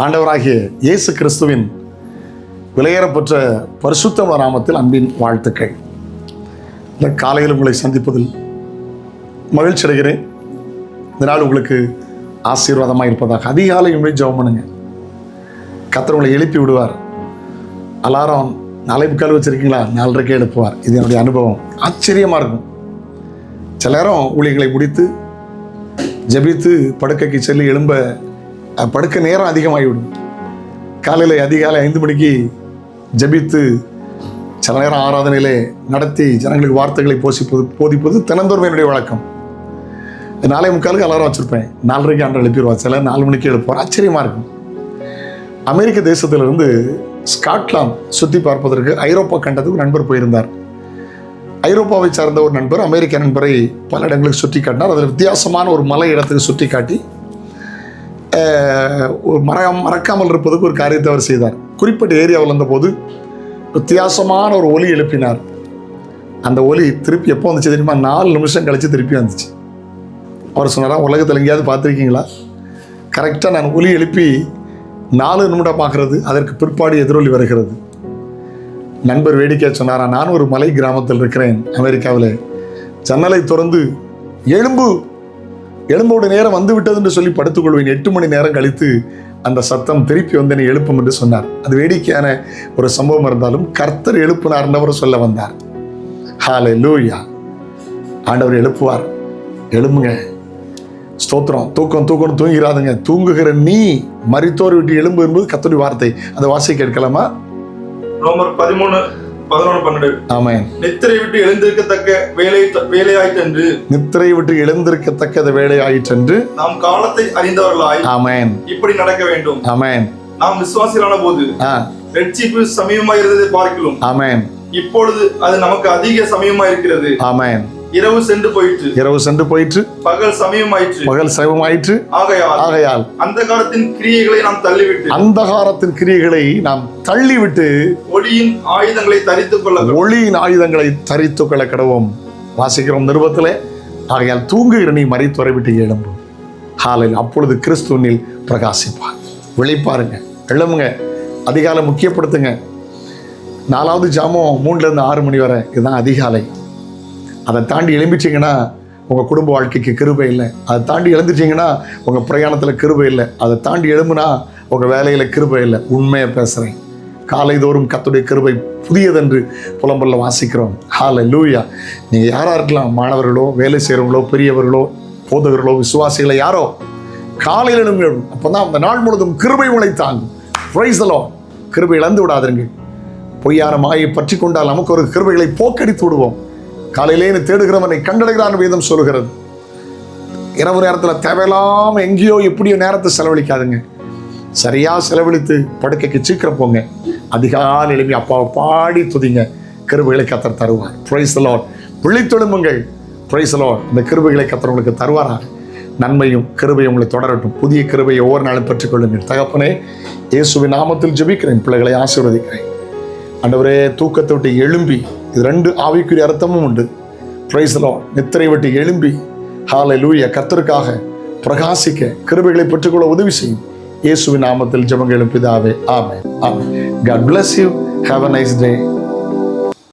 ஆண்டவராகிய இயேசு கிறிஸ்துவின் விலையேறப்பெற்ற பரிசுத்த நாமத்தில் அன்பின் வாழ்த்துக்கள். இந்த காலையில் உங்களை சந்திப்பதில் மகிழ்ச்சி அடைகிறேன். இந்த நாள் உங்களுக்கு ஆசீர்வாதமாக இருப்பதாக. அதிகாலை உங்களை ஜெபம் பண்ணுங்க. கர்த்தர் உங்களை எழுப்பி விடுவார். அலாரம் 4:45 வச்சுருக்கீங்களா, 4:30 எழுப்புவார். இது என்னுடைய அனுபவம். ஆச்சரியமாக இருக்கும். சில நேரம் ஊழியர்களை முடித்து ஜெபித்து படுக்கைக்கு செல்லி எழும்ப படுக்க நேரம் அதிகமாகிவிடும். காலையில் அதிகாலை 5 மணிக்கு ஜெபித்து சில நேரம் ஆராதனையிலே நடத்தி ஜனங்களுக்கு வார்த்தைகளை போதிப்பது தினந்தோறும் என்னுடைய வழக்கம். 4:45 அலாரம் வச்சுருப்பேன். 4:30 ஆண்டு எழுப்பிடுவார். சில 4 மணிக்கு எழுப்புவார். ஆச்சரியமாக இருக்கும். அமெரிக்க தேசத்திலிருந்து ஸ்காட்லாந்து சுற்றி பார்ப்பதற்கு ஐரோப்பா கண்டத்துக்கு ஒரு நண்பர் போயிருந்தார். ஐரோப்பாவை சார்ந்த ஒரு நண்பர் அமெரிக்க நண்பரை பல இடங்களுக்கு சுற்றி காட்டினார். அதில் வித்தியாசமான ஒரு மலை இடத்துக்கு சுற்றி காட்டி ஒரு மறக்காமல் இருப்பதுக்கு ஒரு காரியத்தை அவர் செய்தார். குறிப்பிட்ட ஏரியாவில் இருந்தபோது வித்தியாசமான ஒரு ஒலி எழுப்பினார். அந்த ஒலி திருப்பி எப்போ வந்துச்சு தெரியுமா? 4 நிமிஷம் கழித்து திருப்பி வந்துச்சு. அவர் சொன்னாரா, உலகத்தில் எங்கேயாவது பார்த்துருக்கீங்களா? கரெக்டாக நான் ஒலி எழுப்பி 4 நிமிடம் பார்க்குறது, அதற்கு பிற்பாடு எதிரொலி வருகிறது. நண்பர் வேடிக்கையாக சொன்னாரா, நான் ஒரு மலை கிராமத்தில் இருக்கிறேன் அமெரிக்காவில். ஜன்னலை திறந்து எழும்போட நேரம் வந்து விட்டது என்று சொல்லி படுத்துக்கொள்வேன். 8 மணி நேரம் கழித்து அந்த சத்தம் திருப்பி வந்து என்னை எழுப்பும் என்று சொன்னார். அது வேடிக்கையான ஒரு சம்பவம் இருந்தாலும் கர்த்தர் எழுப்பினார்ன்றவர் சொல்ல வந்தார். ஹல்லேலூயா. ஆண்டவர் எழுப்புவார். எழும்புங்க. ஸ்தோத்திரம். தூக்கம்னு தூங்கிறாதுங்க. தூங்குகிற நீ மரித்தோர் விட்டு எழும்பு என்பது கர்த்தருடைய வார்த்தை. அந்த வாசிக்க கேட்கலாமா? ரோமர் 13:11-12. ஆமென். நித்திரை விட்டு எழுந்திருக்கத்தக்க வேலையாயிற்றென்று, நித்திரை விட்டு எழுந்திருக்கத்தக்க வேலையாயிற்றென்று நாம் காலத்தை அறிந்தவர்களாய் ஆமென் இப்படி நடக்க வேண்டும். ஆமென். நாம் விசுவாசிகளான போது ரட்சிப்பு சமீபமாக இருந்ததை பார்க்கிறோம். ஆமென். இப்பொழுது அது நமக்கு அதிக சமீபமா இருக்கிறது. ஆமென். இரவு சென்று போயிற்று, பகல் சமயமாயிற்று. ஆகையால் அந்தகாரத்தின் கிரியைகளை நாம் தள்ளிவிட்டு ஒளியின் ஆயுதங்களை தரித்துக் கொள்ள கடவோம். வாசிக்கிறோம் நிருபத்திலே. ஆகையால் தூங்குகிற நீ மரித்தோரை விட்டு எழும்பு. ஹல்லேலூயா. அப்பொழுது கிறிஸ்துவினில் பிரகாசிப்பார். விழிப்பாருங்க, எழும்புங்க. அதிகாலை முக்கியப்படுத்துங்க. 4வது ஜாமம் 3லேருந்து 6 மணி வரை, இதுதான் அதிகாலை. அதை தாண்டி எழும்பிச்சிங்கன்னா உங்கள் குடும்ப வாழ்க்கைக்கு கிருபை இல்லை. அதை தாண்டி எழுந்துச்சிங்கன்னா உங்கள் பிரயாணத்தில் கிருபை இல்லை. அதை தாண்டி எழும்புனா உங்கள் வேலையில் கிருபை இல்லை. உண்மையை பேசுகிறேன். காலை தோறும் கர்த்தருடைய கிருபை புதியதென்று புலம்பல்ல வாசிக்கிறோம். ஹல்லேலூயா. நீங்கள் யாராக இருக்கலாம், மாணவர்களோ, வேலை செய்கிறவங்களோ, பெரியவர்களோ, போதகர்களோ, விசுவாசிகளோ, யாரோ காலையில் எழும்பு. அப்போ தான் அந்த நாள் முழுவதும் கிருபை உங்களை தாங்கும். Price the Lord. கிருபை இழந்து விடாதீர்கள். பொய்யான மாயை பற்றி கொண்டால் நமக்கு ஒரு கிருபைகளை போக்கடித்து விடுவோம். காலையிலே தேடுகிறவனை கண்டடைகிறான் வேதம் சொல்லுகிறது. இரவு நேரத்தில் தேவையில்லாம எங்கேயோ எப்படியோ நேரத்தை செலவழிக்காதுங்க. சரியா செலவழித்து படுக்கைக்கு சீக்கிரம் போங்க. அதிகாலை எழுப்பி அப்பாவை பாடி துதிங்க. கிருபைகளை கர்த்தர் தருவார். Praise the Lord. விழித்தெழும்புங்கள். Praise the Lord. இந்த கிருபைகளை கர்த்தர் உங்களுக்கு தருவாராக. நன்மையும் கிருபையும் உங்களை தொடரட்டும். புதிய கிருபையை ஒவ்வொரு நாளும் பெற்றுக்கொள்ளுங்கள். தகப்பனே, இயேசுவின் நாமத்தில் ஜெபிக்கிறேன். பிள்ளைகளை ஆசீர்வதிக்கிறேன். ஆண்டவரே, தூக்கத்தை விட்டு எழும்பி, இது 2 ஆவிக்குரிய அர்த்தமும் உண்டு. Price the Lord. நித்திரை விட்டு எழும்பி ஹல்லேலூயா கர்த்தருக்காக பிரகாசிக்க கிருபைகளை பெற்றுக்கொள்ள உதவி செய்யும். இயேசுவின் நாமத்தில் ஜெபங்களும் பிதாவே. ஆமென். ஆமென். God bless you. Have a nice day.